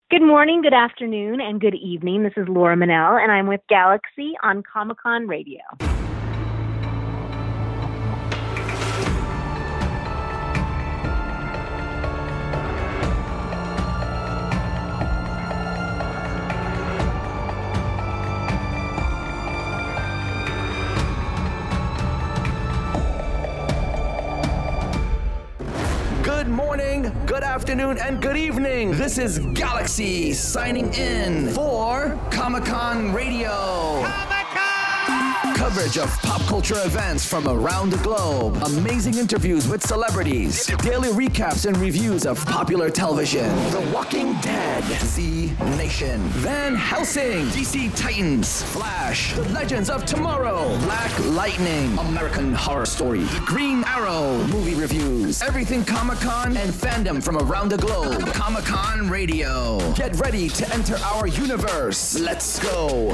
Good morning, good afternoon, and good evening. This is Laura Mennell, and I'm with Galaxy on Comic-Con Radio. Good morning, good afternoon, and good evening. This is Galaxy signing in for Comic-Con Radio. Coverage of pop culture events from around the globe. Amazing interviews with celebrities. Daily recaps and reviews of popular television. The Walking Dead. Z Nation. Van Helsing. DC Titans. Flash. The Legends of Tomorrow. Black Lightning. American Horror Story. The Green Arrow. Movie reviews. Everything Comic-Con and fandom from around the globe. Comic-Con Radio. Get ready to enter our universe. Let's go.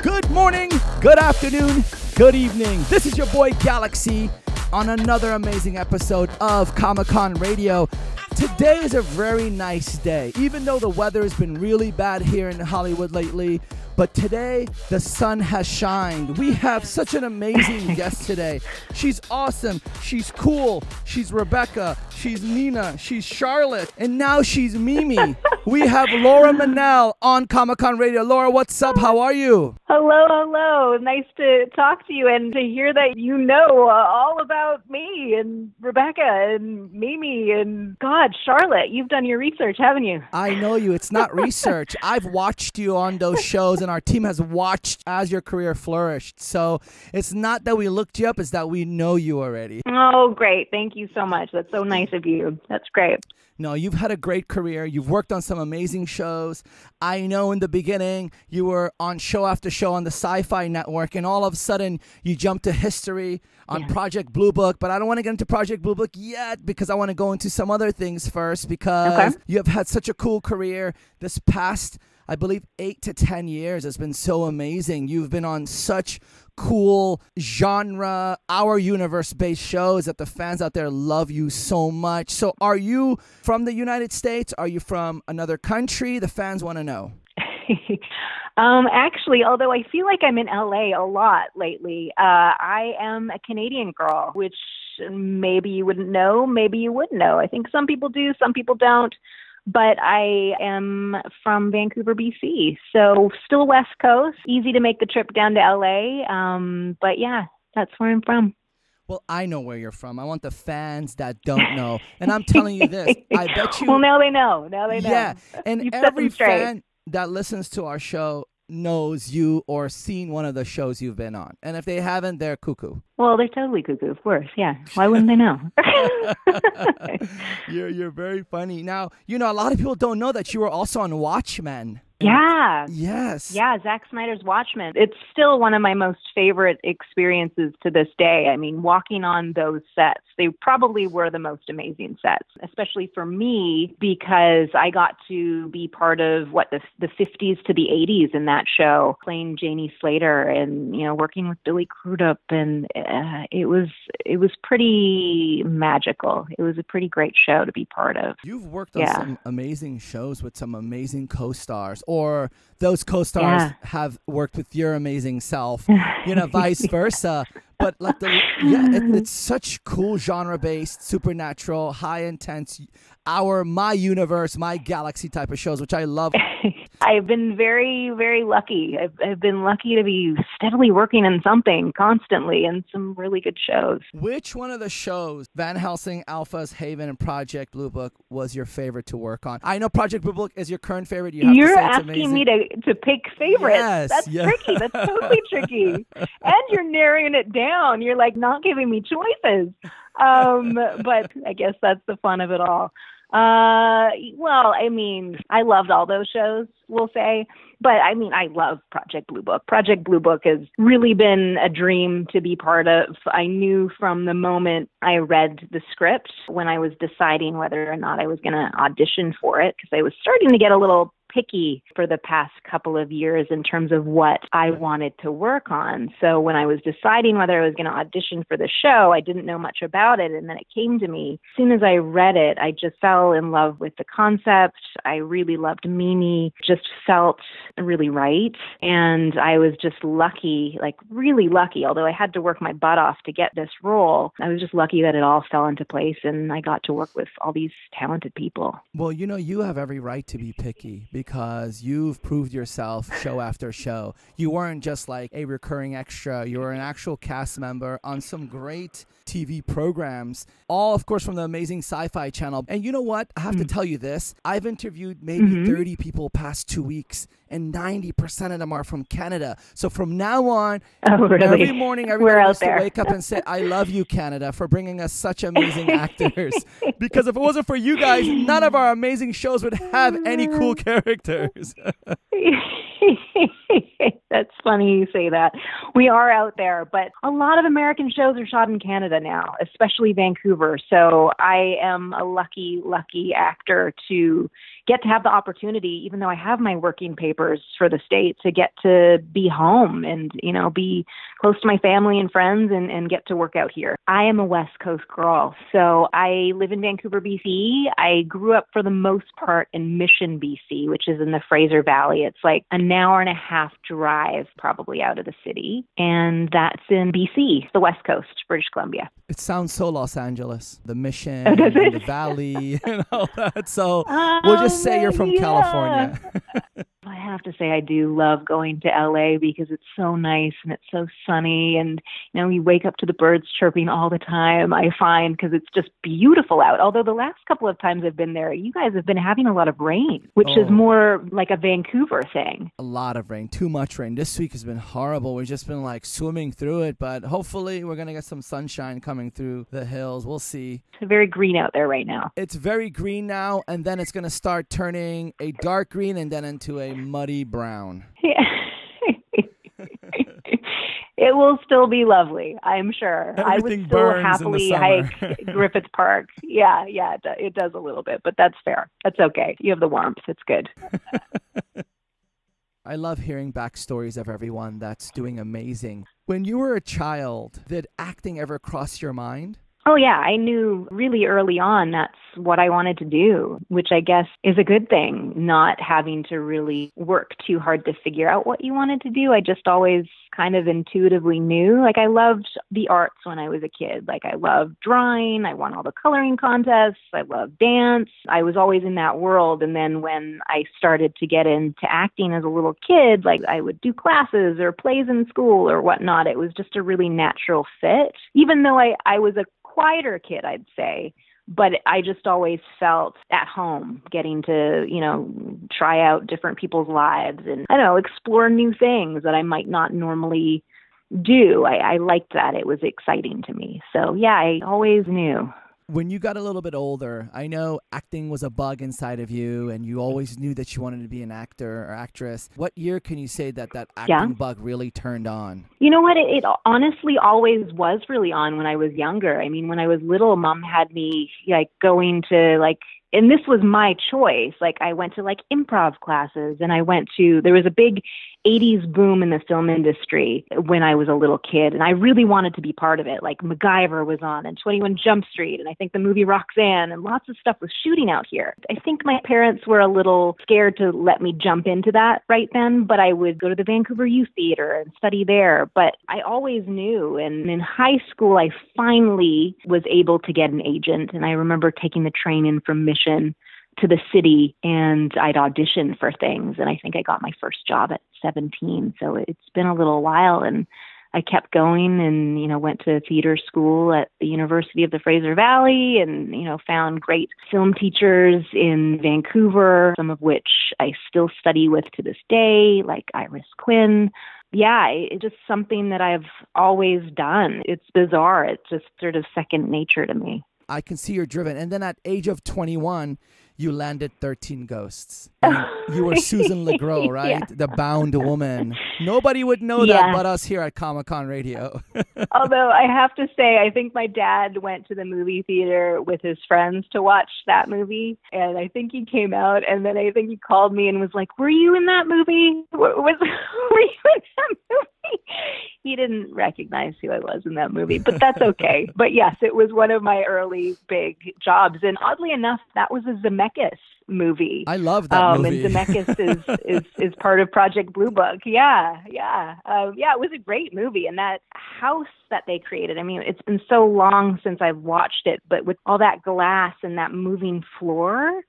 Good morning, good afternoon, good evening. This is your boy Galaxy on another amazing episode of Comic-Con Radio. Today is a very nice day, even though the weather has been really bad here in Hollywood lately. But today, the sun has shined. We have such an amazing guest today. She's awesome. She's cool. She's Rebecca. She's Nina. She's Charlotte. And now she's Mimi. We have Laura Mennell on Comic-Con Radio. Laura, what's up? How are you? Hello. Nice to talk to you and to hear that you know all about me and Rebecca and Mimi and, God, Charlotte. You've done your research, haven't you? I know you. It's not research. I've watched you on those shows, and our team has watched as your career flourished. So it's not that we looked you up, it's that we know you already. Oh, great. Thank you so much. That's so nice of you. That's great. No, you've had a great career. You've worked on some amazing shows. I know in the beginning you were on show after show on the Sci-Fi Network, and all of a sudden you jumped to history on Project Blue Book. But I don't want to get into Project Blue Book yet because I want to go into some other things first because you have had such a cool career this past, I believe, 8 to 10 years has been so amazing. You've been on such cool genre, our universe-based shows that the fans out there love you so much. So are you from the United States? Are you from another country? The fans want to know. Actually, although I feel like I'm in LA a lot lately, I am a Canadian girl, which maybe you wouldn't know, maybe you would know. I think some people do, some people don't. But I am from Vancouver, BC, so still West Coast. Easy to make the trip down to LA, but yeah, that's where I'm from. Well, I know where you're from. I want the fans that don't know. And I'm telling you this, I bet you... Well, now they know. Yeah, and every fan that listens to our show knows you or seen one of the shows you've been on. And if they haven't, they're cuckoo. Well, they're totally cuckoo, of course. Yeah. Why wouldn't they know? You're very funny. Now, you know, a lot of people don't know that you were also on Watchmen. Yeah. Yes. Yeah, Zack Snyder's Watchmen. It's still one of my most favorite experiences to this day. I mean, walking on those sets, they probably were the most amazing sets, especially for me, because I got to be part of, the 50s to the 80s in that show, playing Janie Slater and, you know, working with Billy Crudup. And it was pretty magical. It was a pretty great show to be part of. You've worked on some amazing shows with some amazing co-stars. Or those co-stars have worked with your amazing self, you know, vice versa. But like it's such cool genre-based, supernatural, high intense, my universe, my galaxy type of shows, which I love. I've been very, very lucky. I've been lucky to be steadily working on something constantly and some really good shows. Which one of the shows, Van Helsing, Alpha's Haven, and Project Blue Book, was your favorite to work on? I know Project Blue Book is your current favorite. You're asking me to pick favorites. Yes, That's tricky. That's totally tricky. And you're narrowing it down. You're like not giving me choices. But I guess that's the fun of it all. Well, I mean, I loved all those shows, we'll say, but I mean, I love Project Blue Book. Project Blue Book has really been a dream to be part of. I knew from the moment I read the script when I was deciding whether or not I was going to audition for it, because I was starting to get a little picky for the past couple of years in terms of what I wanted to work on. So when I was deciding whether I was going to audition for the show, I didn't know much about it. And then it came to me. As soon as I read it, I just fell in love with the concept. I really loved Mimi, just felt really right. And I was just lucky, like really lucky, although I had to work my butt off to get this role. I was just lucky that it all fell into place and I got to work with all these talented people. Well, you have every right to be picky because you've proved yourself show after show. You weren't just like a recurring extra. You were an actual cast member on some great TV programs, all, of course, from the amazing Sci-Fi Channel. And you know what? I have to tell you this. I've interviewed maybe 30 people past 2 weeks, and 90% of them are from Canada. So from now on, every morning, everybody needs to wake up and say, I love you, Canada, for bringing us such amazing actors. Because if it wasn't for you guys, none of our amazing shows would have any cool characters. That's funny you say that. We are out there, but a lot of American shows are shot in Canada now, especially Vancouver. So I am a lucky actor to get to have the opportunity, even though I have my working papers for the state, to get to be home and, be close to my family and friends and get to work out here. I am a West Coast girl. So I live in Vancouver, BC. I grew up for the most part in Mission, BC, which is in the Fraser Valley. It's like an hour and a half drive probably out of the city. And that's in BC, the West Coast, British Columbia. It sounds so Los Angeles, the Mission, and the Valley, and all that. So we'll just say you're from California. I have to say I do love going to LA because it's so nice and it's so sunny, and you wake up to the birds chirping all the time, I find, because it's just beautiful out. Although the last couple of times I've been there, you guys have been having a lot of rain, which is more like a Vancouver thing. A lot of rain, too much rain. This week has been horrible. We've just been like swimming through it, but hopefully we're going to get some sunshine coming through the hills. We'll see. It's very green out there right now. It's very green now, and then it's going to start turning a dark green and then into a muddy brown. Yeah. It will still be lovely, I'm sure. I would still happily hike Griffith Park. Yeah, it does a little bit, but that's fair. That's okay. You have the warmth. It's good. I love hearing backstories of everyone that's doing amazing. When you were a child, did acting ever cross your mind? Oh, yeah. I knew really early on that's what I wanted to do, which I guess is a good thing, not having to really work too hard to figure out what you wanted to do. I just always kind of intuitively knew. Like, I loved the arts when I was a kid. Like, I loved drawing. I won all the coloring contests. I loved dance. I was always in that world. And then when I started to get into acting as a little kid, like, I would do classes or plays in school or whatnot. It was just a really natural fit, even though I was a quieter kid, I'd say, but I just always felt at home getting to, try out different people's lives and, explore new things that I might not normally do. I liked that. It was exciting to me. So, yeah, I always knew. When you got a little bit older, I know acting was a bug inside of you and you always knew that you wanted to be an actor or actress. What year can you say that acting bug really turned on? You know what? It honestly always was really on when I was younger. I mean, when I was little, Mom had me going to and this was my choice. I went to improv classes and there was a big 80s boom in the film industry when I was a little kid. And I really wanted to be part of it. MacGyver was on and 21 Jump Street. And I think the movie Roxanne and lots of stuff was shooting out here. I think my parents were a little scared to let me jump into that right then, but I would go to the Vancouver Youth Theater and study there. But I always knew. And in high school, I finally was able to get an agent. And I remember taking the train in from Mission to the city and I'd auditioned for things. And I think I got my first job at 17. So it's been a little while and I kept going and, went to theater school at the University of the Fraser Valley and, found great film teachers in Vancouver, some of which I still study with to this day, like Iris Quinn. Yeah, it's just something that I've always done. It's bizarre. It's just sort of second nature to me. I can see you're driven. And then at age of 21, you landed 13 Ghosts. And you were Susan LeGros, right? Yeah. The bound woman. Nobody would know that but us here at Comic-Con Radio. Although I have to say, I think my dad went to the movie theater with his friends to watch that movie. And I think he came out and then I think he called me and was like, were you in that movie? Were you in that movie? He didn't recognize who I was in that movie, but that's okay. But yes, it was one of my early big jobs. And oddly enough, that was a Zemeckis movie. I love that movie. And Zemeckis is part of Project Blue Book. Yeah. It was a great movie. And that house that they created, I mean, it's been so long since I've watched it, but with all that glass and that moving floor,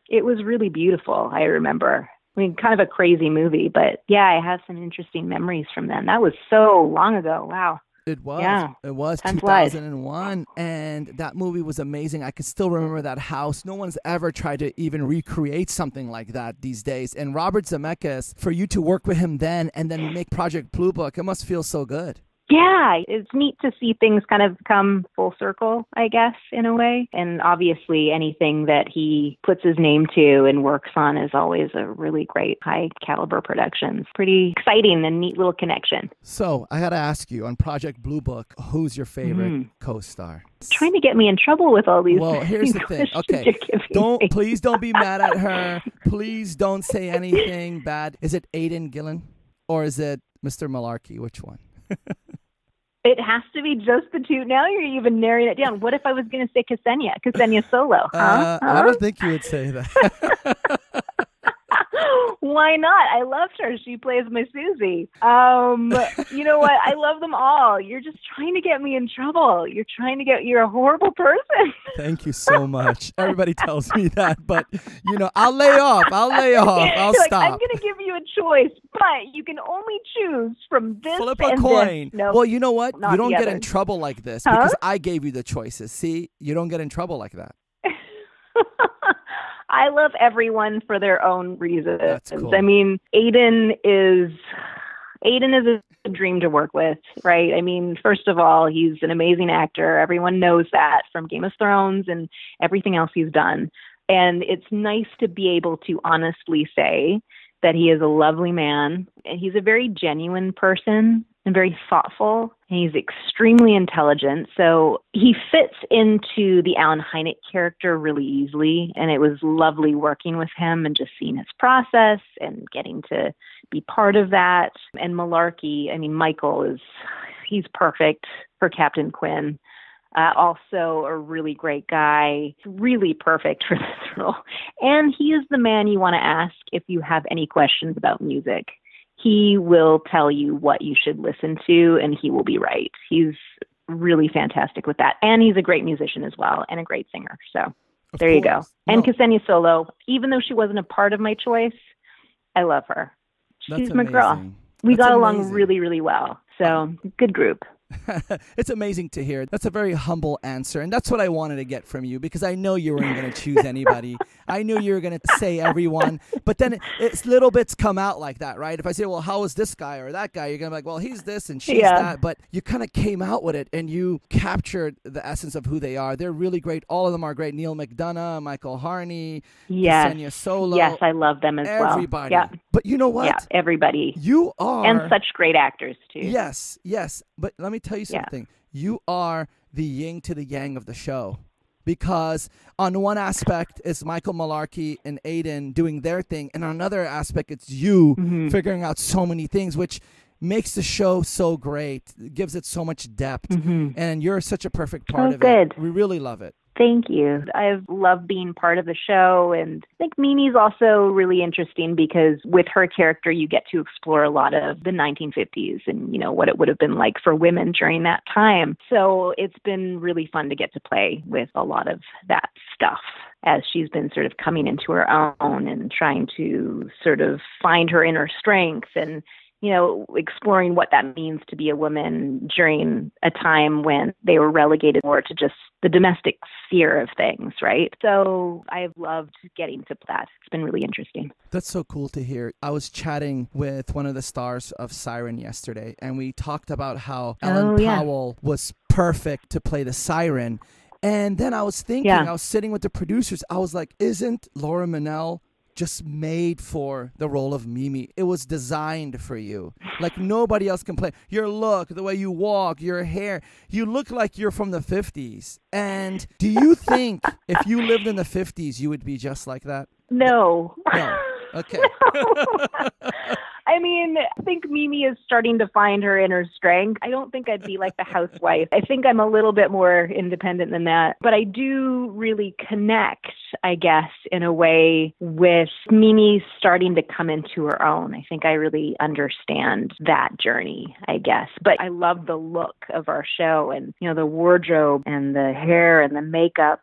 it was really beautiful, I remember. I mean, kind of a crazy movie, but yeah, I have some interesting memories from then. That was so long ago. Wow. It was. Yeah. It was Time 2001, and that movie was amazing. I could still remember that house. No one's ever tried to even recreate something like that these days. And Robert Zemeckis, for you to work with him then and then make Project Blue Book, it must feel so good. Yeah, it's neat to see things kind of come full circle, I guess, in a way. And obviously anything that he puts his name to and works on is always a really great high caliber production. It's pretty exciting and neat little connection. So I got to ask you, on Project Blue Book, who's your favorite co-star? Trying to get me in trouble with all these. Well, here's the thing. Okay, please don't be mad at her. Please don't say anything bad. Is it Aidan Gillen or is it Mr. Malarkey? Which one? It has to be just the two. Now you're even narrowing it down. What if I was going to say Ksenia Solo? I don't think you would say that. Why not? I loved her. She plays my Susie. You know what? I love them all. You're just trying to get me in trouble. You're a horrible person. Thank you so much. Everybody tells me that, but I'll lay off. I'll stop. I'm going to give you a choice, but you can only choose from this. Flip a coin. No, well, you know what? You don't get other. in trouble like this because I gave you the choices. See, you don't get in trouble like that. I love everyone for their own reasons. That's cool. I mean, Aidan is a dream to work with, right? I mean, first of all, he's an amazing actor. Everyone knows that from Game of Thrones and everything else he's done. And it's nice to be able to honestly say that he is a lovely man and he's a very genuine person and very thoughtful. And he's extremely intelligent. So he fits into the Alan Hynek character really easily. And it was lovely working with him and just seeing his process and getting to be part of that. And Malarkey, I mean, Michael he's perfect for Captain Quinn. Also a really great guy, really perfect for this role. And he is the man you want to ask if you have any questions about music. He will tell you what you should listen to, and he will be right. He's really fantastic with that. And he's a great musician as well, and a great singer. So there you go. And Ksenia Solo, even though she wasn't a part of my choice, I love her. She's my girl. We got along really, really well. So good group. It's amazing to hear. That's a very humble answer, and that's what I wanted to get from you because I know you weren't going to choose anybody. I knew you were going to say everyone, but then it's little bits come out like that, right? If I say, well, how is this guy or that guy? You're going to be like, well, he's this and she's that, but you kind of came out with it and you captured the essence of who they are. They're really great. All of them are great. Neil McDonough, Michael Harney, Ksenia Solo. Yes, I love them as well. Everybody. Yeah. But you know what? Yeah, everybody. You are. And such great actors, too. Yes. But let me tell you something. You are the yin to the yang of the show. Because on one aspect, it's Michael Malarkey and Aidan doing their thing. And on another aspect, it's you figuring out so many things, which makes the show so great. It gives it so much depth. And you're such a perfect part of it. We really love it. Thank you. I've loved being part of the show. And I think Mimi's also really interesting because with her character, you get to explore a lot of the 1950s and, what it would have been like for women during that time. So it's been really fun to get to play with a lot of that stuff as she's been sort of coming into her own and trying to sort of find her inner strength and, exploring what that means to be a woman during a time when they were relegated more to just the domestic sphere of things, right? So I've loved getting to that. It's been really interesting. That's so cool to hear. I was chatting with one of the stars of Siren yesterday, and we talked about how Ellen Powell was perfect to play the Siren. And then I was thinking, Yeah. I was sitting with the producers. I was like, isn't Laura Mennell just made for the role of Mimi? It was designed for you. Like nobody else can play. Your look, the way you walk, your hair, you look like you're from the 50s. And do you think if you lived in the 50s, you would be just like that? No. No. Okay. I mean, I think Mimi is starting to find her inner strength. I don't think I'd be like the housewife. I think I'm a little bit more independent than that. But I do really connect, I guess, in a way with Mimi starting to come into her own. I think I really understand that journey, I guess. But I love the look of our show and, the wardrobe and the hair and the makeup.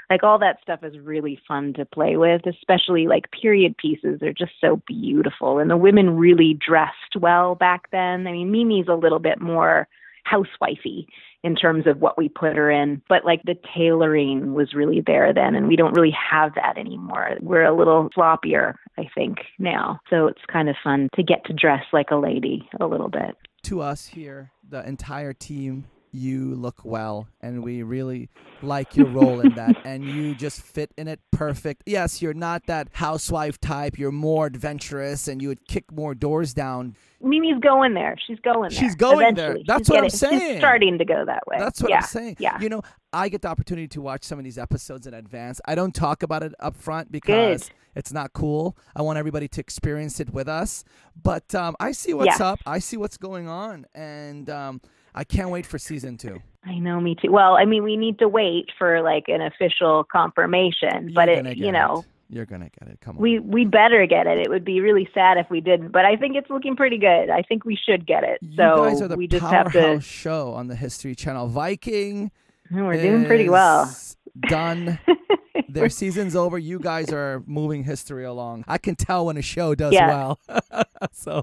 Like all that stuff is really fun to play with, especially like period pieces are just so beautiful. And the women really dressed well back then. I mean, Mimi's a little bit more housewifey in terms of what we put her in, but like the tailoring was really there then. And we don't really have that anymore. We're a little floppier, I think, now. So it's kind of fun to get to dress like a lady a little bit. To us here, the entire team, you look well, and we really like your role in that, and you just fit in it perfect. Yes, you're not that housewife type. You're more adventurous, and you would kick more doors down. Mimi's going there. She's going there. She's going eventually. there. That's what I'm saying. She's starting to go that way. That's what I'm saying. Yeah. I get the opportunity to watch some of these episodes in advance. I don't talk about it up front because it's not cool. I want everybody to experience it with us. But I see what's up. I see what's going on, and I can't wait for season 2. I know, me too. Well, I mean, we need to wait for like an official confirmation, but You're going to get it. Come on. We better get it. It would be really sad if we didn't, but I think it's looking pretty good. I think we should get it. You so guys are the we just have to show on the History Channel. Viking. We're doing pretty well. Done. Their season's over. You guys are moving history along. I can tell when a show does well. So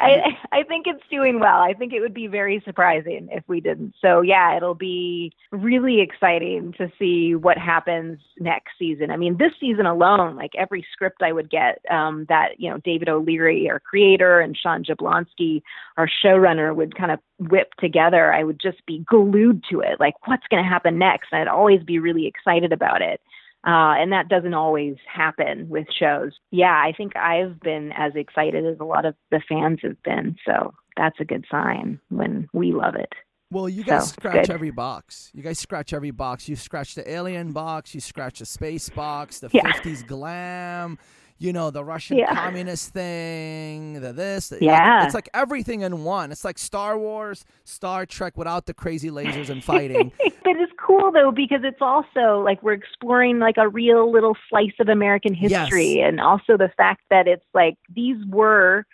I think it's doing well. I think it would be very surprising if we didn't. So yeah, it'll be really exciting to see what happens next season. I mean, this season alone, like every script I would get that, David O'Leary, our creator, and Sean Jablonski, our showrunner, would kind of whip together, I would just be glued to it. Like, what's going to happen next? And I'd always be really excited about it. And that doesn't always happen with shows. Yeah, I think I've been as excited as a lot of the fans have been. So that's a good sign when we love it. Well, you guys scratch every box. You guys scratch every box. You scratch the alien box. You scratch the space box, the 50s glam, the Russian communist thing, it's like everything in one. It's like Star Wars, Star Trek without the crazy lasers and fighting. But it's cool, though, because it's also like we're exploring like a real little slice of American history. And also the fact that it's like these were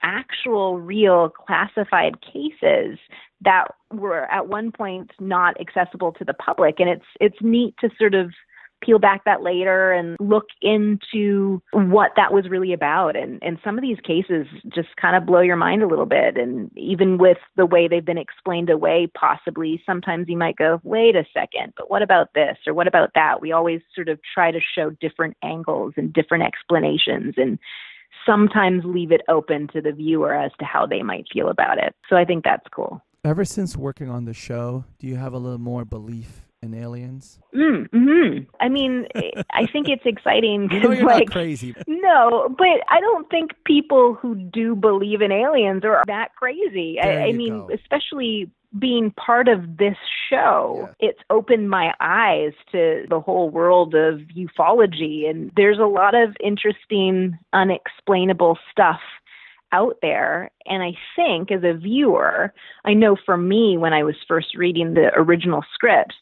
actual real classified cases that were at one point not accessible to the public. And it's neat to sort of peel back that later and look into what that was really about. And some of these cases just kind of blow your mind a little bit. And even with the way they've been explained away, possibly, sometimes you might go, wait a second, but what about this? Or what about that? We always sort of try to show different angles and different explanations, and sometimes leave it open to the viewer as to how they might feel about it. So I think that's cool. Ever since working on the show, do you have a little more belief in aliens? I mean, I think it's exciting. You're not crazy. No, but I don't think people who do believe in aliens are that crazy. I mean, especially being part of this show, it's opened my eyes to the whole world of ufology. And there's a lot of interesting, unexplainable stuff out there. And I think as a viewer, I know for me, when I was first reading the original script,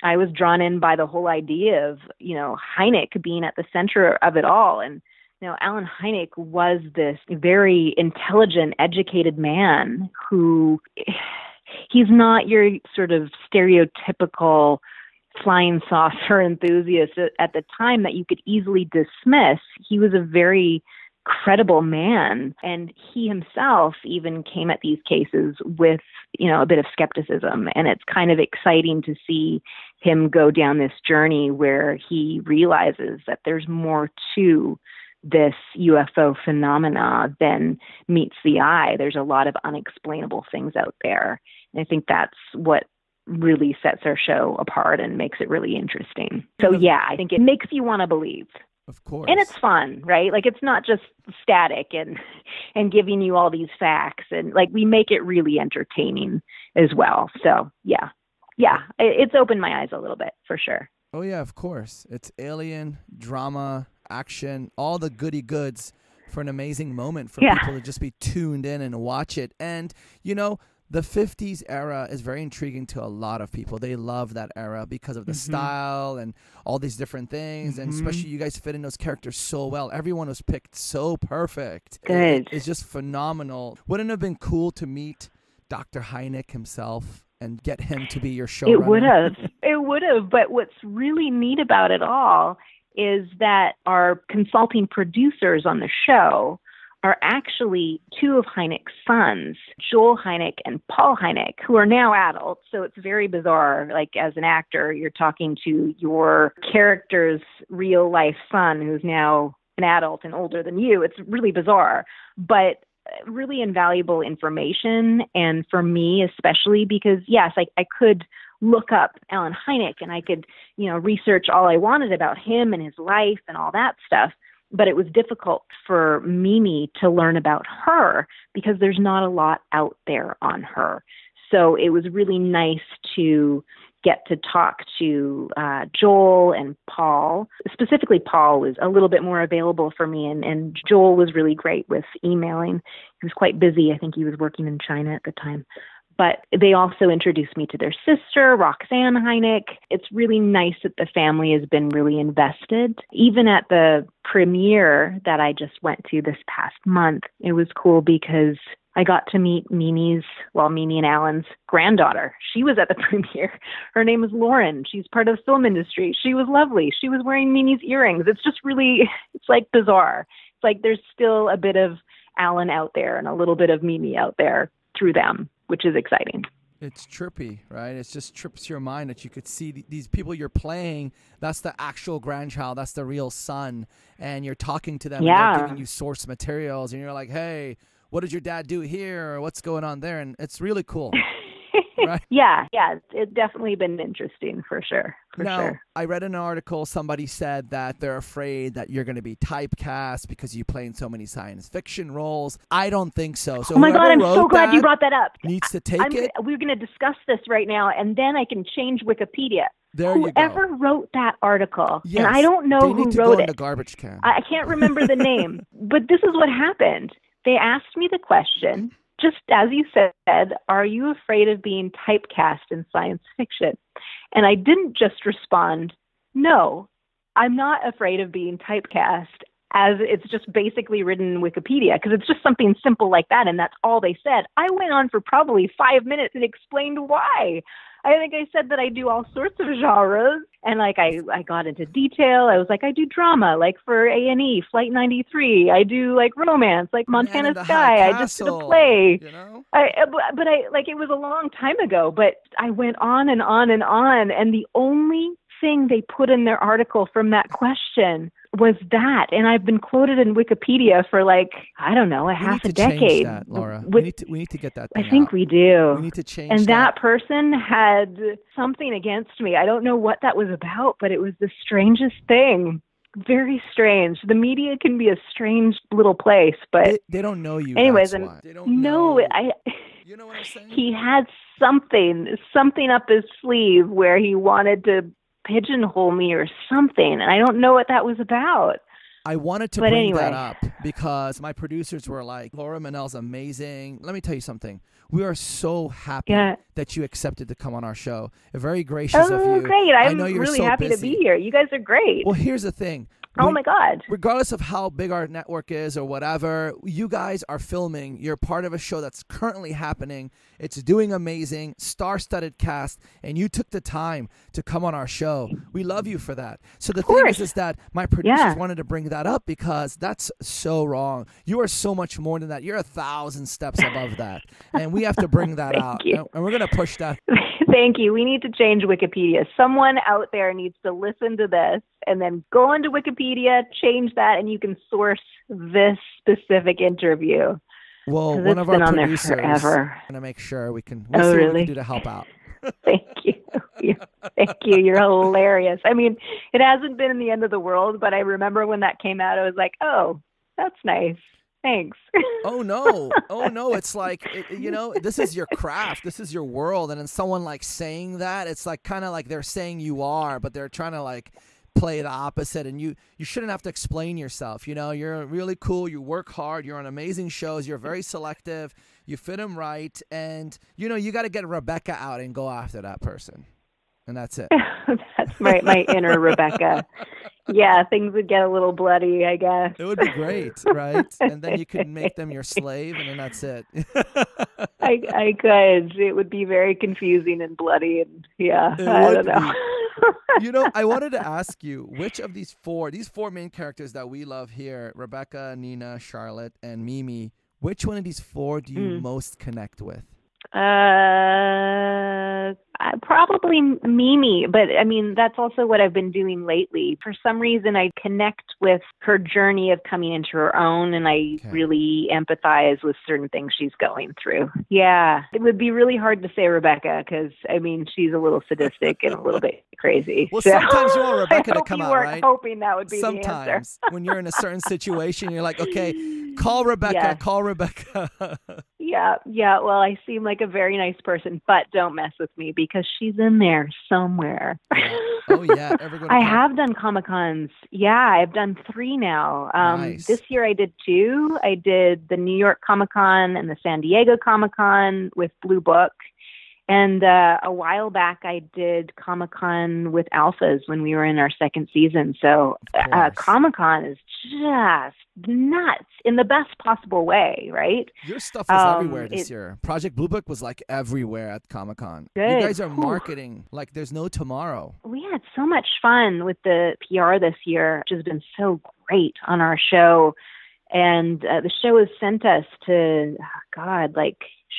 I was drawn in by the whole idea of, Hynek being at the center of it all. And, Alan Hynek was this very intelligent, educated man who, he's not your sort of stereotypical flying saucer enthusiast at the time that you could easily dismiss. He was a very credible man, and he himself even came at these cases with a bit of skepticism. And it's kind of exciting to see him go down this journey where he realizes that there's more to this UFO phenomena than meets the eye. There's a lot of unexplainable things out there, and I think that's what really sets our show apart and makes it really interesting. So yeah, I think it makes you want to believe. Of course. And it's fun, right? Like, it's not just static and giving you all these facts, and like, we make it really entertaining as well. So yeah, it's opened my eyes a little bit for sure. Oh yeah, of course. It's alien, drama, action, all the goody goods for an amazing moment for people to just be tuned in and watch it. And, you know, the 50s era is very intriguing to a lot of people. They love that era because of the style and all these different things. And especially you guys fit in those characters so well. Everyone was picked so perfect. Good. It's just phenomenal. Wouldn't it have been cool to meet Dr. Hynek himself and get him to be your showrunner? It would have. But what's really neat about it all is that our consulting producers on the show are actually two of Hynek's sons, Joel Hynek and Paul Hynek, who are now adults. So it's very bizarre. Like, as an actor, you're talking to your character's real life son, who's now an adult and older than you. It's really bizarre, but really invaluable information. And for me, especially because, yes, I could look up Alan Hynek and I could, research all I wanted about him and his life and all that stuff. But it was difficult for Mimi to learn about her because there's not a lot out there on her. So it was really nice to get to talk to Joel and Paul. Specifically, Paul was a little bit more available for me, and Joel was really great with emailing. He was quite busy. I think he was working in China at the time. But they also introduced me to their sister, Roxanne Hynek. It's really nice that the family has been really invested. Even at the premiere that I just went to this past month, it was cool because I got to meet Mimi and Alan's granddaughter. She was at the premiere. Her name is Lauren. She's part of the film industry. She was lovely. She was wearing Mimi's earrings. It's just really, it's like bizarre. It's like there's still a bit of Alan out there and a little bit of Mimi out there through them, which is exciting. It's trippy, right? It just trips your mind that you could see these people you're playing. That's the actual grandchild. That's the real son. And you're talking to them and they're giving you source materials. And you're like, hey, what did your dad do here? Or what's going on there? And it's really cool. Right? Yeah, it's definitely been interesting for sure. I read an article, somebody said that they're afraid that you're going to be typecast because you play in so many science fiction roles. I don't think so. So oh my God, I'm so glad you brought that up. Needs to take it. We're going to discuss this right now, and then I can change Wikipedia. There you go. Whoever wrote that article, and I don't know who wrote it. In the garbage can. I can't remember the name, but this is what happened. They asked me the question, just as you said, are you afraid of being typecast in science fiction? And I didn't just respond, no, I'm not afraid of being typecast, as it's just basically written in Wikipedia, because it's just something simple like that, and that's all they said. I went on for probably 5 minutes and explained why. I think I said that I do all sorts of genres, and like I got into detail. I was like, I do drama, like for A&E, Flight 93. I do like romance, like Montana Sky. I just did a play. You know? But it was a long time ago, but I went on and on and on, and the only thing they put in their article from that question was that. And I've been quoted in Wikipedia for like, I don't know, half a decade. Change that, Laura. We need to get that thing I think out. We do. We need to change and that person had something against me. I don't know what that was about, but it was the strangest thing. Very strange. The media can be a strange little place, but they don't know you. Anyways, that's why. They don't know. You know what I'm saying? He had something up his sleeve where he wanted to pigeonhole me or something, and I don't know what that was about. I wanted to bring that up because my producers were like, Laura Mennell's amazing. Let me tell you something. We are so happy that you accepted to come on our show. Very gracious of you. Oh, great. I'm know you're really so happy busy. to be here. You guys are great. Well, here's the thing. Oh, my God. Regardless of how big our network is or whatever, you guys are filming. You're part of a show that's currently happening. It's doing amazing, star-studded cast, and you took the time to come on our show. We love you for that. So the thing is that my producers wanted to bring that up because that's so wrong. You are so much more than that. You're 1,000 steps above that, and we have to bring that out. And we're going to push that. Thank you. We need to change Wikipedia. Someone out there needs to listen to this and then go into Wikipedia, change that, and you can source this specific interview. Well, one of our producers is going to make sure we can. We'll see what we can do to help out. Thank you. Thank you. You're hilarious. I mean, it hasn't been the end of the world, but I remember when that came out, I was like, oh, that's nice. Thanks. Oh no. It's like, this is your craft. This is your world. And then someone like saying that, it's like kind of like they're saying you are, but they're trying to like play the opposite. And you shouldn't have to explain yourself. You're really cool. You work hard. You're on amazing shows. You're very selective. You fit them right. And, you got to get Rebecca out and go after that person. And that's it. That's my inner Rebecca. Yeah, things would get a little bloody, I guess. It would be great, right? And then you could make them your slave, and then that's it. I could. It would be very confusing and bloody, and I don't know. I wanted to ask you, which of these four main characters that we love here, Rebecca, Nina, Charlotte, and Mimi, which one of these four do you most connect with? Probably Mimi, but I mean, that's also what I've been doing lately. For some reason, I connect with her journey of coming into her own, and I really empathize with certain things she's going through. Yeah, it would be really hard to say Rebecca because, I mean, she's a little sadistic and a little bit crazy. Well, sometimes you want Rebecca to come out, right? I weren't hoping that would be the answer. Sometimes when you're in a certain situation, you're like, okay, call Rebecca, call Rebecca. Yeah. Well, I seem like a very nice person, but don't mess with me because she's in there somewhere. Oh, yeah. I have done Comic-Cons. Yeah, I've done 3 now. Nice. This year I did 2. I did the New York Comic-Con and the San Diego Comic-Con with Blue Book. And a while back, I did Comic-Con with Alphas when we were in our 2nd season. So Comic-Con is just nuts in the best possible way, right? Your stuff was everywhere this year. Project Blue Book was like everywhere at Comic-Con. Good. You guys are marketing like there's no tomorrow. We had so much fun with the PR this year, which has been so great on our show. And the show has sent us to,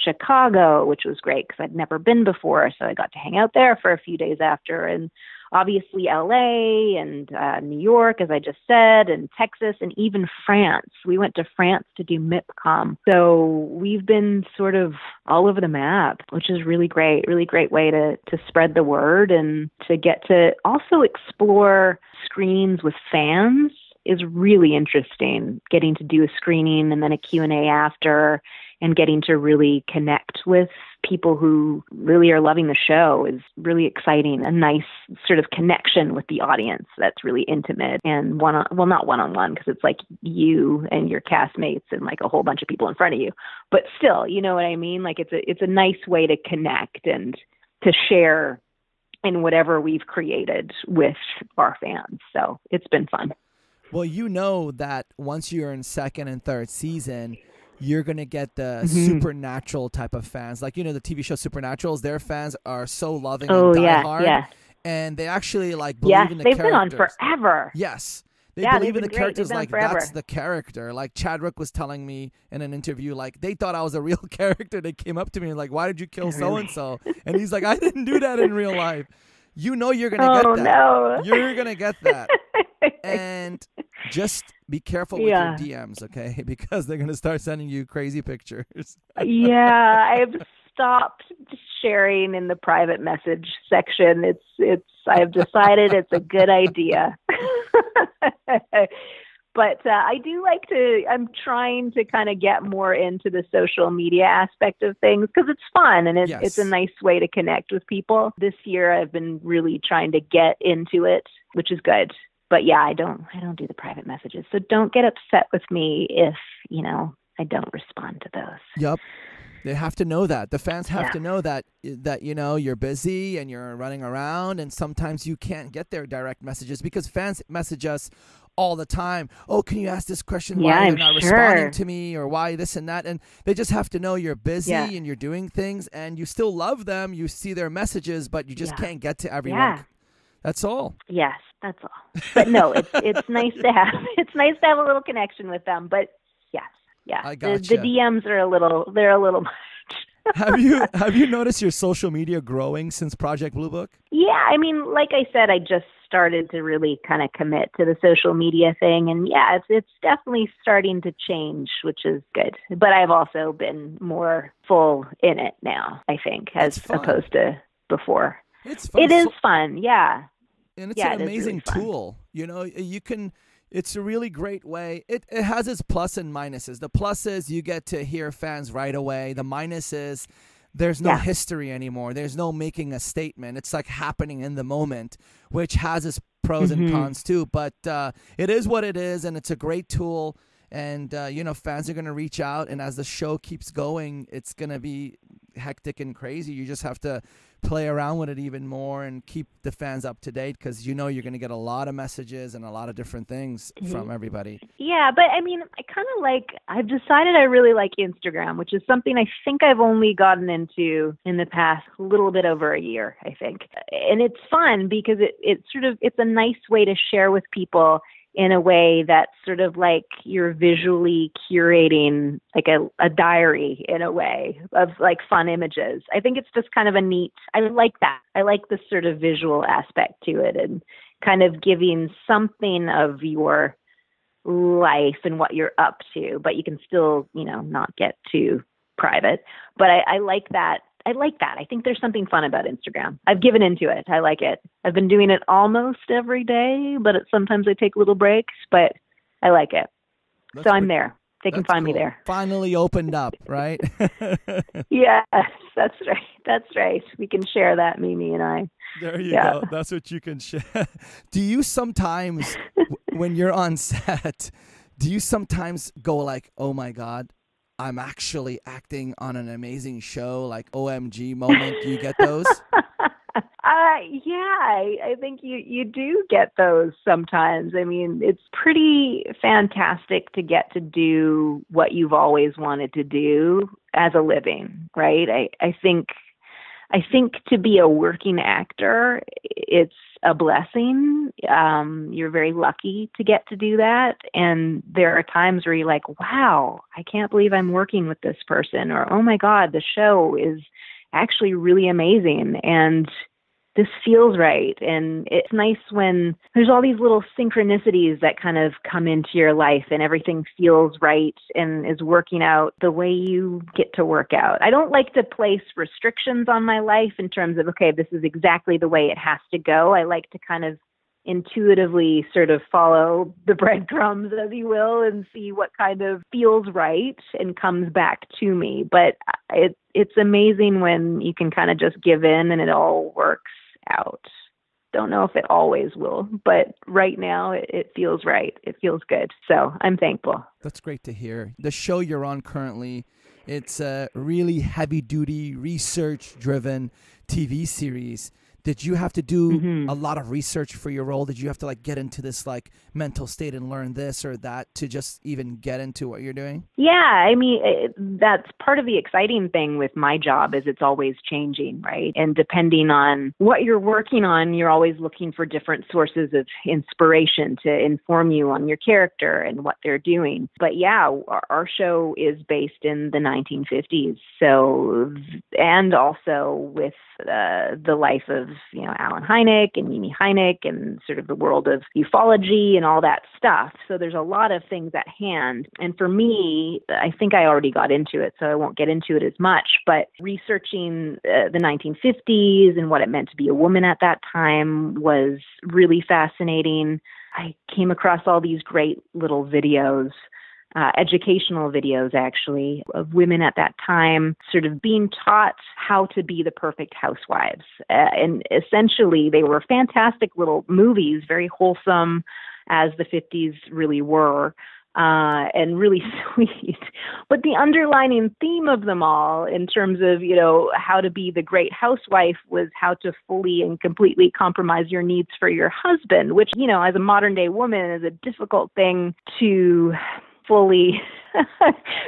Chicago, which was great because I'd never been before. So I got to hang out there for a few days after. And obviously LA and New York, as I just said, and Texas, and even France. We went to France to do MIPCOM. So we've been sort of all over the map, which is really great way to spread the word and to get to also explore screenings with fans is really interesting. Getting to do a screening and then a Q&A after, and getting to really connect with people who really are loving the show is really exciting. A nice sort of connection with the audience that's really intimate and not one-on-one because it's like you and your castmates and like a whole bunch of people in front of you. But still, you know what I mean? Like it's a nice way to connect and to share in whatever we've created with our fans. So it's been fun. Well, you know that once you're in 2nd and 3rd season, you're going to get the supernatural type of fans. Like, the TV show Supernaturals, their fans are so loving and diehard. Yeah. And they actually believe in the characters. Yes, they've been on forever. Yes. They believe in the characters like forever. That's the character. Like Chadwick was telling me in an interview, like they thought I was a real character. They came up to me and like, why did you kill so-and-so? And he's like, I didn't do that in real life. You're going to get that. No. You're going to get that. And just be careful with your DMs, okay? Because they're going to start sending you crazy pictures. Yeah, I've stopped sharing in the private message section. I've decided it's a good idea. But I do I'm trying to kind of get more into the social media aspect of things because it's fun and it's a nice way to connect with people. This year I've been really trying to get into it, which is good. But yeah, I don't do the private messages. So don't get upset with me if, I don't respond to those. Yep. They have to know that. The fans have to know that you're busy and you're running around and sometimes you can't get their direct messages because fans message us all the time. Oh, can you ask this question? Why you're not responding to me or why this and that? And they just have to know you're busy and you're doing things and you still love them. You see their messages, but you just can't get to everyone. Yeah. That's all. Yes, that's all. But no, it's nice to have a little connection with them. But yes, I gotcha. The DMs are a little much. Have you noticed your social media growing since Project Blue Book? Yeah, I mean, like I said, I just started to really kind of commit to the social media thing, and it's definitely starting to change, which is good. But I've also been more full in it now, I think, as opposed to before. It's fun. It is fun, yeah. And it's Yeah, an it is really amazing fun. tool. It's a really great way. It has its plus and minuses. The plus is you get to hear fans right away. The minus is there's no history anymore. There's no making a statement. It's like happening in the moment, which has its pros and cons too. But it is what it is, and it's a great tool. And, fans are going to reach out. And as the show keeps going, it's going to be hectic and crazy. You just have to play around with it even more and keep the fans up to date because you're going to get a lot of messages and a lot of different things from everybody. Yeah, but I mean, I've decided I really like Instagram, which is something I think I've only gotten into in the past little bit over a year, I think. And it's fun because it's a nice way to share with people in a way that's sort of like you're visually curating like a diary in a way of like fun images. I think it's just kind of I like that. I like the sort of visual aspect to it and kind of giving something of your life and what you're up to, but you can still, not get too private. But I like that. I think there's something fun about Instagram. I've given into it. I like it. I've been doing it almost every day, but sometimes I take little breaks, but I like it. I'm there. They can find me there. Finally opened up, right? Yes, that's right. That's right. We can share that, Mimi and I. There you go. That's what you can share. Do you sometimes, when you're on set, go like, oh my God, I'm actually acting on an amazing show, like OMG moment? Do you get those? I think you do get those sometimes. I mean, it's pretty fantastic to get to do what you've always wanted to do as a living, right? I think to be a working actor, it's a blessing. You're very lucky to get to do that. And there are times where you're like, wow, I can't believe I'm working with this person, or, oh my God, the show is actually really amazing. And this feels right. And it's nice when there's all these little synchronicities that kind of come into your life and everything feels right and is working out the way you get to work out. I don't like to place restrictions on my life in terms of, okay, this is exactly the way it has to go. I like to kind of intuitively sort of follow the breadcrumbs, as you will, and see what kind of feels right and comes back to me. But it's amazing when you can kind of just give in and it all works out. Don't know if it always will, but right now it feels right. It feels good. So I'm thankful. That's great to hear. The show you're on currently, it's a really heavy-duty, research-driven TV series. Did you have to do a lot of research for your role? Did you have to get into this mental state and learn this or that to just even get into what you're doing? Yeah, I mean, that's part of the exciting thing with my job is it's always changing, right? And depending on what you're working on, you're always looking for different sources of inspiration to inform you on your character and what they're doing. But yeah, our show is based in the 1950s. So, and also with the life of Alan Hynek and Mimi Hynek and sort of the world of ufology and all that stuff. So there's a lot of things at hand. And for me, I think I already got into it, so I won't get into it as much. But researching the 1950s and what it meant to be a woman at that time was really fascinating. I came across all these great little videos, educational videos, actually, of women at that time sort of being taught how to be the perfect housewives. And essentially, they were fantastic little movies, very wholesome, as the 50s really were, and really sweet. But the underlining theme of them all, in terms of, how to be the great housewife, was how to fully and completely compromise your needs for your husband, which, as a modern day woman, is a difficult thing to fully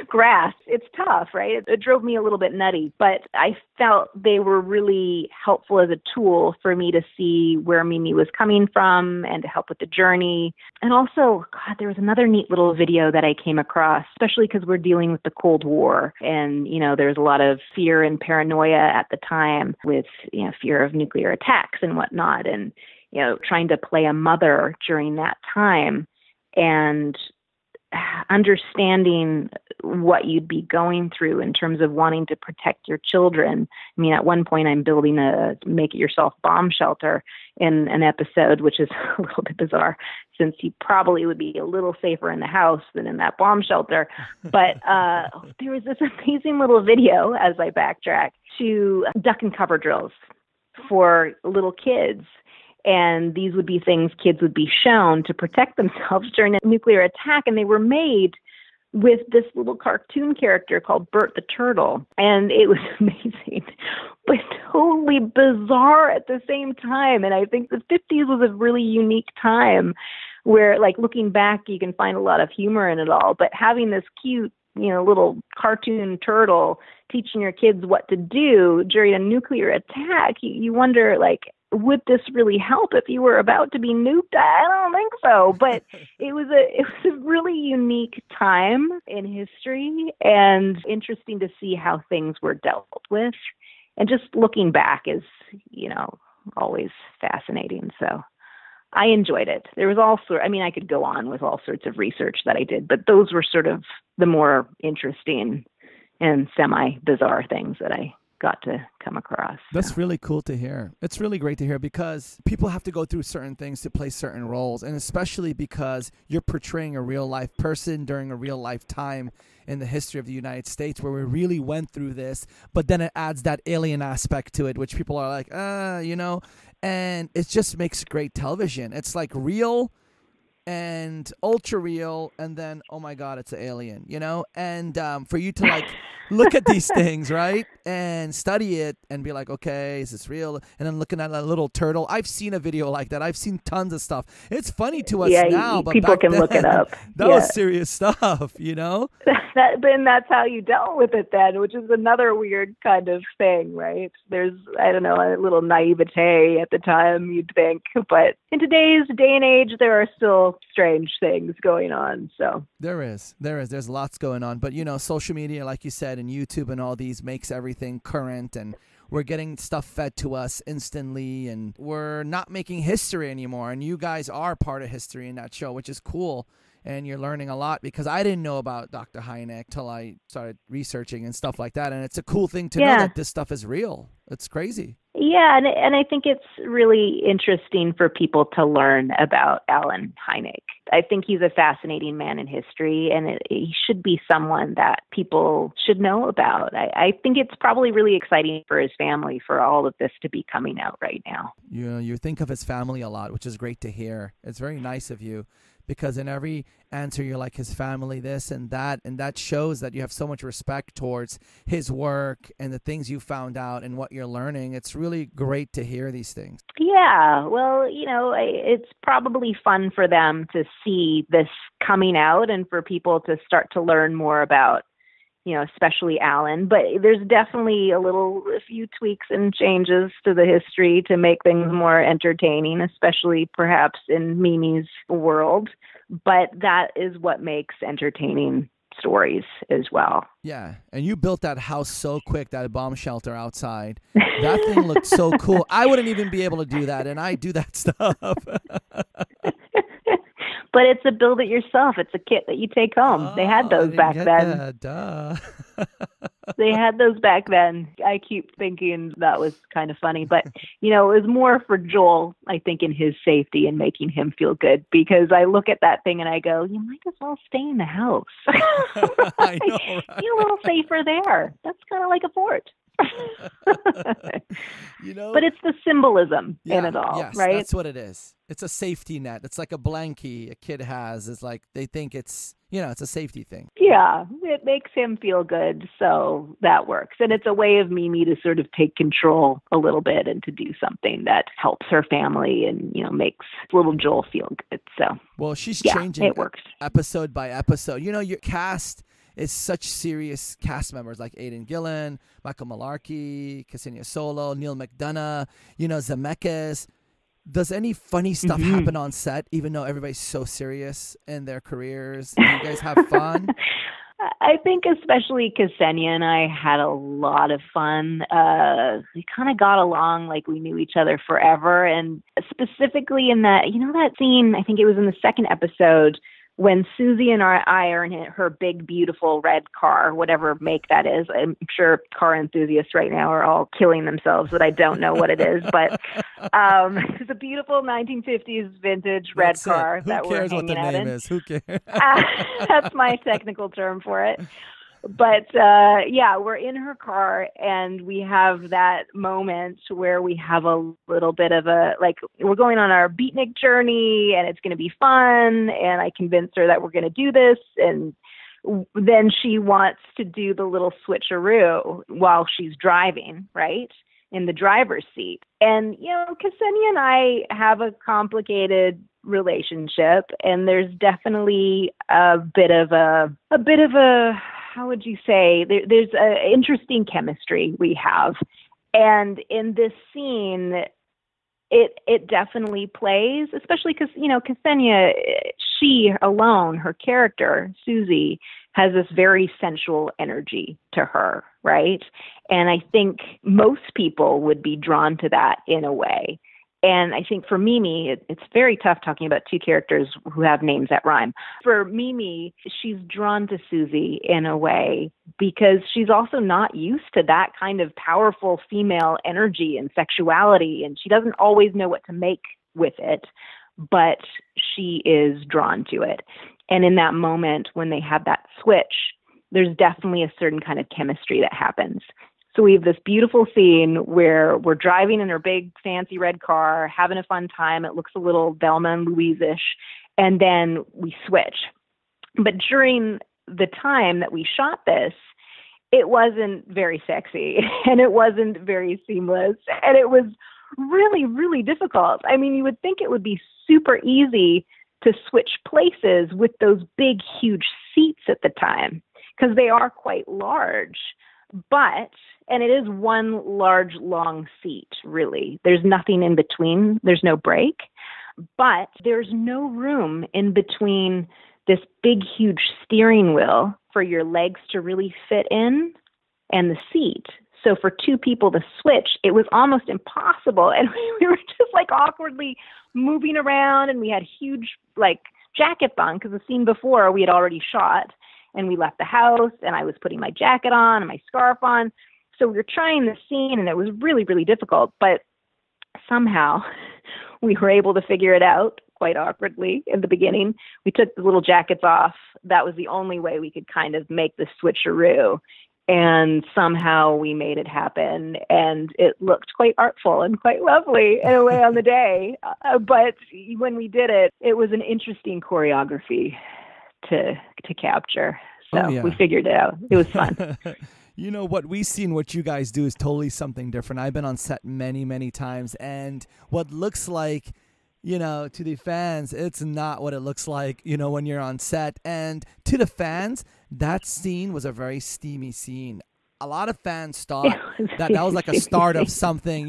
grasp. It's tough, right? It drove me a little bit nutty, but I felt they were really helpful as a tool for me to see where Mimi was coming from and to help with the journey. And also, God, there was another neat little video that I came across, especially because we're dealing with the Cold War. And, there's a lot of fear and paranoia at the time with, fear of nuclear attacks and whatnot. And, trying to play a mother during that time. And understanding what you'd be going through in terms of wanting to protect your children. I mean, at one point I'm building a make-it-yourself bomb shelter in an episode, which is a little bit bizarre since you probably would be a little safer in the house than in that bomb shelter. But there was this amazing little video, as I backtrack, to duck and cover drills for little kids. And these would be things kids would be shown to protect themselves during a nuclear attack. And they were made with this little cartoon character called Bert the Turtle. And it was amazing, but totally bizarre at the same time. And I think the 50s was a really unique time where, like, looking back, you can find a lot of humor in it all. But having this cute, little cartoon turtle teaching your kids what to do during a nuclear attack, you wonder, like, would this really help if you were about to be nuked? I don't think so. But it was a really unique time in history, and interesting to see how things were dealt with. And just looking back is, always fascinating. So I enjoyed it. There was I could go on with all sorts of research that I did, but those were sort of the more interesting and semi-bizarre things that I got to come across. That's really cool to hear. It's really great to hear, because people have to go through certain things to play certain roles, and especially because you're portraying a real life person during a real life time in the history of the United States where we really went through this, but then it adds that alien aspect to it, which people are like, and it just makes great television. It's like real and ultra real, and then, oh my God, it's an alien, and for you to like look at these things, right, and study it and be like, okay, is this real? And then looking at a little turtle. I've seen a video like that. I've seen tons of stuff. It's funny to us now, but people can look it up. That was serious stuff, Then that's how you dealt with it then, which is another weird kind of thing, right? There's, I don't know, a little naivete at the time, you'd think. But in today's day and age, there are still strange things going on. So there's lots going on. But, social media, like you said, and YouTube and all these makes everything current, and we're getting stuff fed to us instantly, and we're not making history anymore. And you guys are part of history in that show, which is cool. And you're learning a lot, because I didn't know about Dr. Hynek till I started researching and stuff like that. And it's a cool thing to know that this stuff is real. It's crazy. Yeah, and I think it's really interesting for people to learn about Alan Hynek. I think he's a fascinating man in history, and he should be someone that people should know about. I think it's probably really exciting for his family for all of this to be coming out right now. You think of his family a lot, which is great to hear. It's very nice of you. Because in every answer, you're like, his family, this and that shows that you have so much respect towards his work and the things you found out and what you're learning. It's really great to hear these things. Yeah, well, it's probably fun for them to see this coming out and for people to start to learn more about, especially Alan. But there's definitely a few tweaks and changes to the history to make things more entertaining, especially perhaps in Mimi's world. But that is what makes entertaining stories as well. Yeah, and you built that house so quick, that bomb shelter outside. That thing looked so cool. I wouldn't even be able to do that, and I do that stuff. But it's a build it yourself. It's a kit that you take home. They had those back then. Duh. They had those back then. I keep thinking that was kind of funny. But, it was more for Joel, I think, in his safety and making him feel good. Because I look at that thing and I go, you might as well stay in the house. I know, right? You're a little safer there. That's kind of like a fort. But it's the symbolism in it all, yes, right? That's what it is. It's a safety net. It's like a blankie a kid has. It's like they think it's a safety thing. Yeah, it makes him feel good, so that works. And it's a way of Mimi to sort of take control a little bit and to do something that helps her family and, makes little Joel feel good. So, well, she's changing it works. Episode by episode. Your cast is such serious cast members like Aidan Gillen, Michael Malarkey, Ksenia Solo, Neil McDonough, Zemeckis. Does any funny stuff happen on set, even though everybody's so serious in their careers? Do you guys have fun? I think especially Ksenia and I had a lot of fun. We kind of got along like we knew each other forever. And specifically in that, that scene, I think it was in the second episode when Susie and I are in her big, beautiful red car, whatever make that is. I'm sure car enthusiasts right now are all killing themselves that I don't know what it is, but it's a beautiful 1950s vintage red car that we're hanging out in. Who cares? That's my technical term for it. But yeah, we're in her car and we have that moment where we have a little bit of we're going on our beatnik journey and it's going to be fun. And I convinced her that we're going to do this. And then she wants to do the little switcheroo while she's driving, right? In the driver's seat. And, Ksenia and I have a complicated relationship, and there's definitely a bit of a how would you say, there's an interesting chemistry we have. And in this scene, it definitely plays, especially because, Ksenia, she alone, her character, Susie, has this very sensual energy to her, right? And I think most people would be drawn to that in a way. And I think for Mimi, it's very tough talking about two characters who have names that rhyme. For Mimi, she's drawn to Susie in a way because she's also not used to that kind of powerful female energy and sexuality, and she doesn't always know what to make with it, but she is drawn to it. And in that moment, when they have that switch, there's definitely a certain kind of chemistry that happens. So we have this beautiful scene where we're driving in her big fancy red car, having a fun time. It looks a little Velma and Louise-ish. And then we switch. But during the time that we shot this, it wasn't very sexy and it wasn't very seamless. And it was really, really difficult. I mean, you would think it would be super easy to switch places with those big, huge seats at the time because they are quite large. And it is one large, long seat, really. There's nothing in between. There's no break. But there's no room in between this big, huge steering wheel for your legs to really fit in and the seat. So for two people to switch, it was almost impossible. And we were just awkwardly moving around, and we had huge jackets on because the scene before we had already shot. And we left the house, and I was putting my jacket on and my scarf on. So we were trying the scene, and it was really, really difficult. But somehow we were able to figure it out quite awkwardly in the beginning. We took the little jackets off. That was the only way we could kind of make the switcheroo. And somehow we made it happen. And it looked quite artful and quite lovely in a way on the day. But when we did it, it was an interesting choreography to capture. So we figured it out. It was fun. What we see and what you guys do is totally something different. I've been on set many, many times, and what looks like, to the fans, it's not what it looks like, when you're on set. And to the fans, that scene was a very steamy scene. A lot of fans thought that was like a start of something,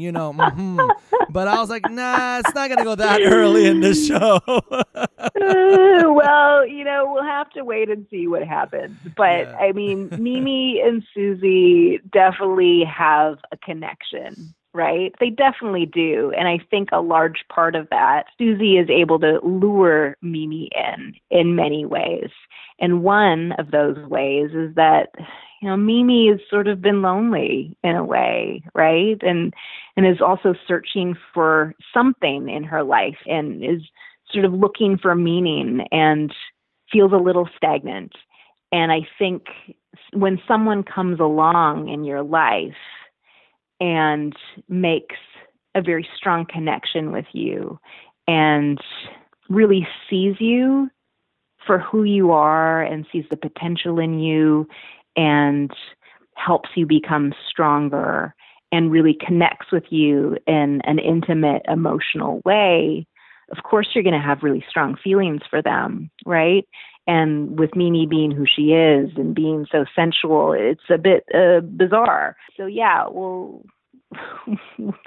But I was like, nah, it's not going to go that early in this show. Well, we'll have to wait and see what happens. But, I mean, Mimi and Susie definitely have a connection, right? They definitely do. And I think a large part of that, Susie is able to lure Mimi in many ways. And one of those ways is that, Mimi has sort of been lonely in a way, right? And is also searching for something in her life and is sort of looking for meaning and feels a little stagnant. And I think when someone comes along in your life and makes a very strong connection with you and really sees you for who you are and sees the potential in you and helps you become stronger and really connects with you in an intimate, emotional way, of course you're going to have really strong feelings for them, right? And with Mimi being who she is and being so sensual, it's a bit bizarre. So we'll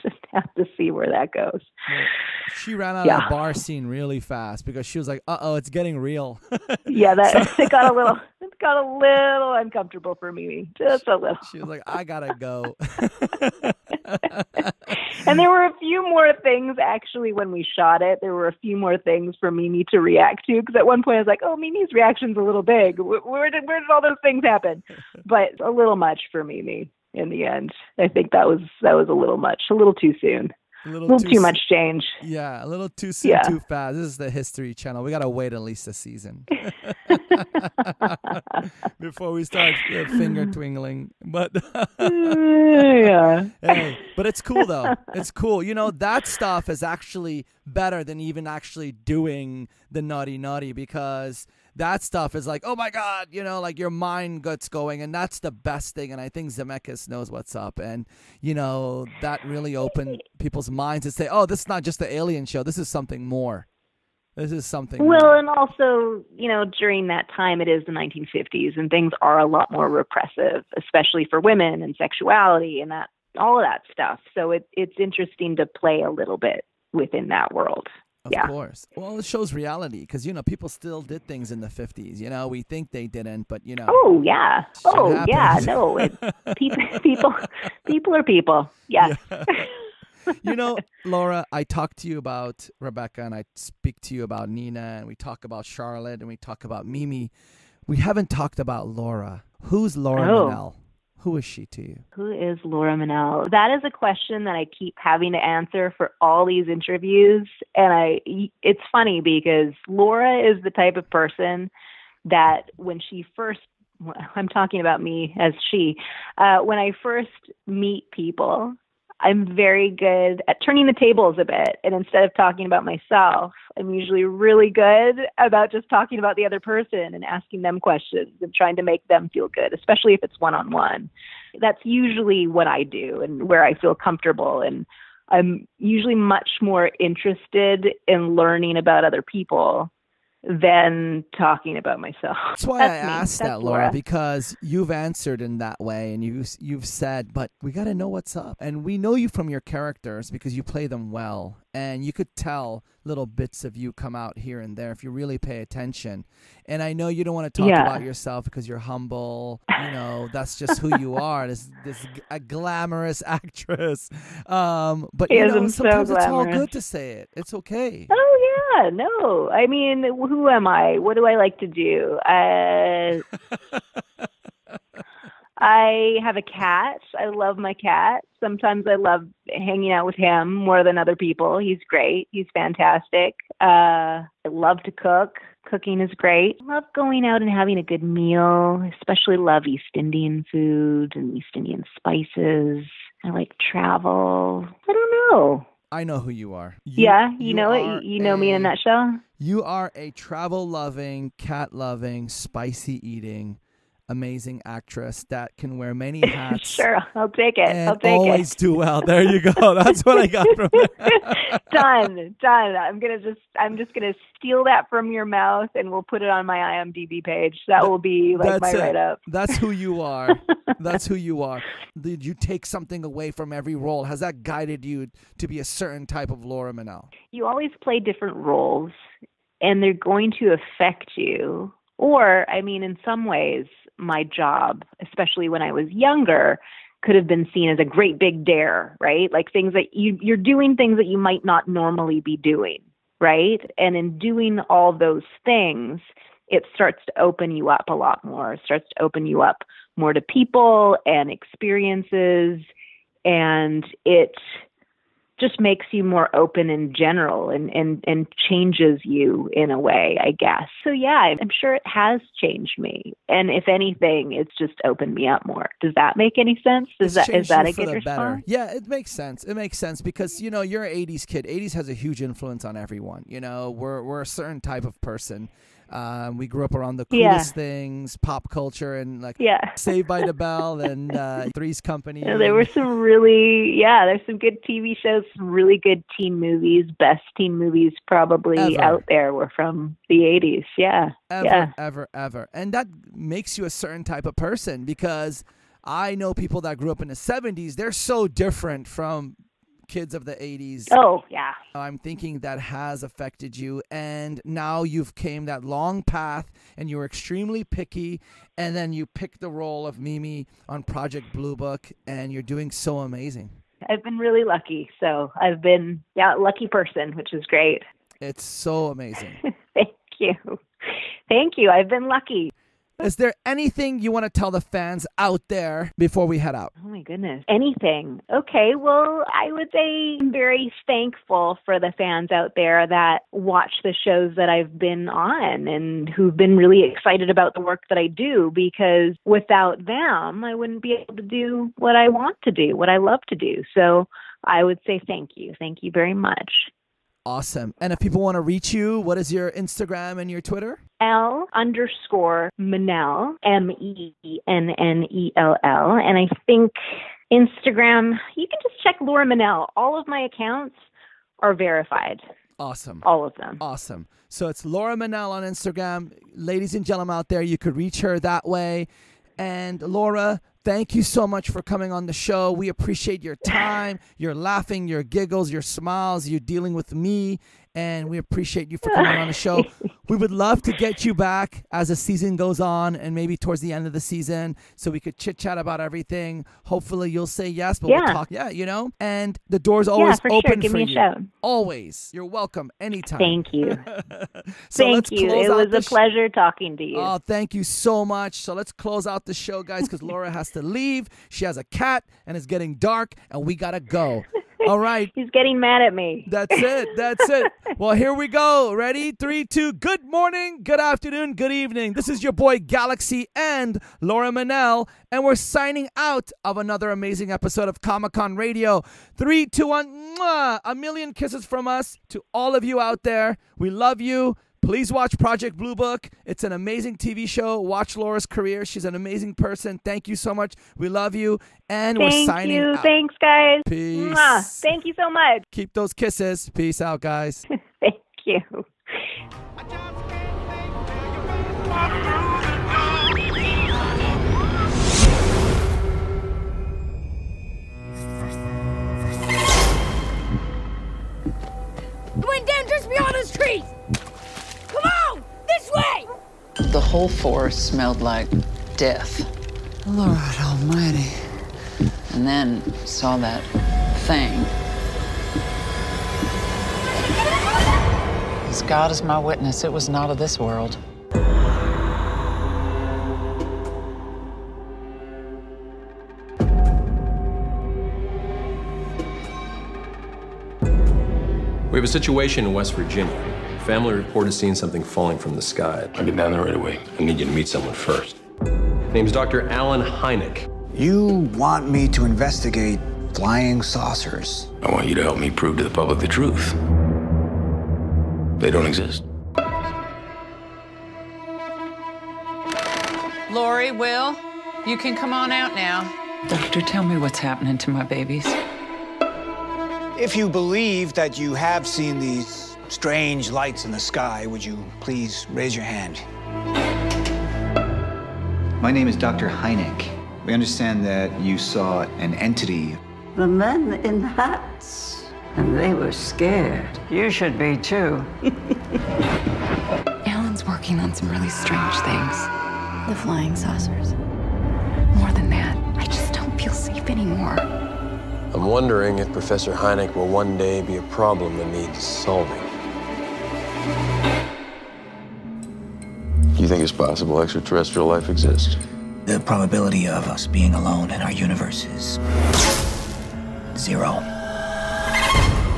just have to see where that goes. She ran out of the bar scene really fast because she was like, "Uh-oh, it's getting real." It got a little uncomfortable for Mimi, just a little. She was like, "I gotta go." And there were a few more things, actually, when we shot it. There were a few more things for Mimi to react to, because at one point I was like, oh, Mimi's reaction's a little big. Where did all those things happen? But a little much for Mimi in the end. I think that was a little much, a little too soon. A little too much change. Yeah, a little too soon, too fast. This is the History Channel. We got to wait at least a season before we start finger twingling. But hey, but it's cool, though. It's cool. You know, that stuff is actually better than even actually doing the naughty, because that stuff is like, oh my God, you know, like your mind gets going, and that's the best thing. And I think Zemeckis knows what's up. And, you know, that really opened people's minds to say, oh, this is not just the Alien show. This is something more. This is something more. And also, you know, during that time, it is the 1950s, and things are a lot more repressive, especially for women and sexuality and that, all of that stuff. So it's interesting to play a little bit within that world. Of course. Well, it shows reality, because, you know, people still did things in the 50s. You know, we think they didn't, but, you know. Oh, yeah. Oh, yeah. No, people are people. Yeah. You know, Laura, I talk to you about Rebecca, and I speak to you about Nina, and we talk about Charlotte, and we talk about Mimi. We haven't talked about Laura. Who's Laura Mennell? Who is she to you? Who is Laura Mennell? That is a question that I keep having to answer for all these interviews. And it's funny, because Laura is the type of person that when she first, I'm talking about me as she, when I first meet people, I'm very good at turning the tables a bit. And instead of talking about myself, I'm usually really good about just talking about the other person and asking them questions and trying to make them feel good, especially if it's one-on-one. That's usually what I do and where I feel comfortable. And I'm usually much more interested in learning about other people than talking about myself. That's why I asked that, Laura, because you've answered in that way, and you've said, but we got to know what's up. And we know you from your characters because you play them well, and you could tell little bits of you come out here and there if you really pay attention. And I know you don't want to talk about yourself because you're humble. You know, that's just who you are. This a glamorous actress. But you know, sometimes it's all good to say it. It's okay. Oh yeah, no. I mean, who am I? What do I like to do? I have a cat. I love my cat. Sometimes I love hanging out with him more than other people. He's great. He's fantastic. I love to cook. Cooking is great. I love going out and having a good meal. Especially love East Indian food and East Indian spices. I like travel. I don't know. I know who you are. You know it. You know me in a nutshell. You are a travel-loving, cat-loving, spicy-eating, amazing actress that can wear many hats. Sure, I'll take it. And always do well. There you go. That's what I got from it. Done. I'm just gonna steal that from your mouth, and we'll put it on my IMDb page. That will be like my write-up. That's who you are. That's who you are. Did you take something away from every role? Has that guided you to be a certain type of Laura Mennell? You always play different roles, and they're going to affect you. Or, I mean, in some ways, my job, especially when I was younger, could have been seen as a great big dare, right? Like things that you're doing things that you might not normally be doing, right? And in doing all those things, it starts to open you up a lot more. It starts to open you up more to people and experiences, and it just makes you more open in general and changes you in a way, I guess. So yeah, I'm sure it has changed me. And if anything, it's just opened me up more. Does that make any sense? Is that a good response? Yeah, it makes sense. It makes sense because, you know, you're an 80s kid. 80s has a huge influence on everyone. You know, we're a certain type of person. We grew up around the coolest things, pop culture, and like Saved by the Bell and Three's Company. There were some really, there's some good TV shows, some really good teen movies. Best teen movies probably out there were from the 80s. Yeah. Ever. And that makes you a certain type of person because I know people that grew up in the 70s. They're so different from kids of the 80s. Oh, yeah. I'm thinking that has affected you, and now you've came that long path, and you were extremely picky, and then you picked the role of Mimi on Project Blue Book, and you're doing so amazing. I've been really lucky. So I've been, a lucky person, which is great. It's so amazing. Thank you. Thank you. I've been lucky. Is there anything you want to tell the fans out there before we head out? Oh, my goodness. Anything. Okay. Well, I would say I'm very thankful for the fans out there that watch the shows that I've been on and who've been really excited about the work that I do, because without them, I wouldn't be able to do what I want to do, what I love to do. So I would say thank you. Thank you very much. Awesome. And if people want to reach you, what is your Instagram and your Twitter? L_Mennell, Mennell. And I think Instagram, you can just check Laura Mennell. All of my accounts are verified. Awesome. All of them. Awesome. So it's Laura Mennell on Instagram. Ladies and gentlemen out there, you could reach her that way. And Laura, thank you so much for coming on the show. We appreciate your time, your laughing, your giggles, your smiles, you dealing with me, and we appreciate you for coming on the show. We would love to get you back as the season goes on and maybe towards the end of the season so we could chit-chat about everyone. Hopefully you'll say yes, but we'll talk. Yeah, and the door's always for open sure. Give for me you. a shout. Always. You're welcome anytime. Thank you. So thank you. It was a pleasure talking to you. Oh, thank you so much. So let's close out the show, guys, because Laura has to leave. She has a cat, and it's getting dark, and we got to go. All right. He's getting mad at me. That's it. Well, here we go. Ready? 3, 2. Good morning, good afternoon, good evening. This is your boy Galaxy and Laura Mennell, and we're signing out of another amazing episode of Comic-Con Radio. 3, 2, 1. Mwah! A million kisses from us to all of you out there. We love you. Please watch Project Blue Book. It's an amazing TV show. Watch Laura's career. She's an amazing person. Thank you so much. We love you. And we're signing out. Thanks, guys. Peace. Mwah. Thank you so much. Keep those kisses. Peace out, guys. Thank you. It went down just beyond those trees. Come on, this way! The whole forest smelled like death. Lord Almighty. And then saw that thing. As God is my witness, it was not of this world. We have a situation in West Virginia. Family reported seeing something falling from the sky. I'll get down there right away. I need you to meet someone first. Name's Dr. Alan Hynek. You want me to investigate flying saucers? I want you to help me prove to the public the truth. They don't exist. Lori, Will, you can come on out now. Doctor, tell me what's happening to my babies. If you believe that you have seen these strange lights in the sky, would you please raise your hand? My name is Dr. Hynek. We understand that you saw an entity. The men in hats, and they were scared. You should be too. Alan's working on some really strange things. The flying saucers. More than that, I just don't feel safe anymore. I'm wondering if Professor Hynek will one day be a problem that needs solving. You think it's possible extraterrestrial life exists? The probability of us being alone in our universe is 0.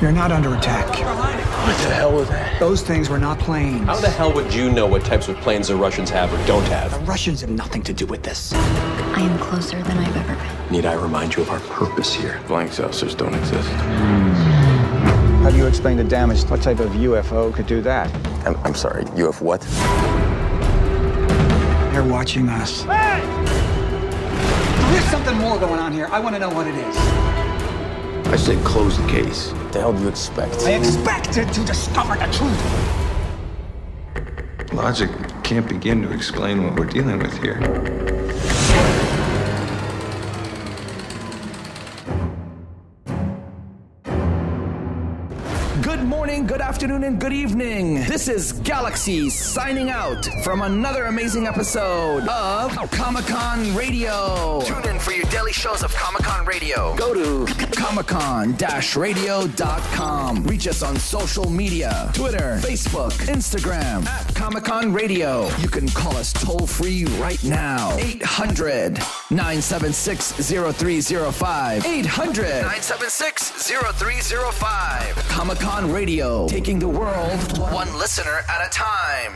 You're not under attack. What the hell was that? Those things were not planes. How the hell would you know what types of planes the Russians have or don't have? The Russians have nothing to do with this. I am closer than I've ever been. Need I remind you of our purpose here? Flying saucers don't exist. How do you explain the damage? What type of UFO could do that? I'm sorry, UFO what? They're watching us. Hey! There's something more going on here. I want to know what it is. I said close the case. What the hell do you expect? I expected to discover the truth. Logic can't begin to explain what we're dealing with here. Good morning, good afternoon. afternoon, and good evening. This is Galaxy signing out from another amazing episode of Comic-Con Radio. Tune in for your daily shows of Comic-Con Radio. Go to comiccon-radio.com. Reach us on social media, Twitter, Facebook, Instagram, at Comic-Con Radio. You can call us toll-free right now. 800-976-0305. 800-976-0305. Comic-Con Radio, taking the world one listener at a time.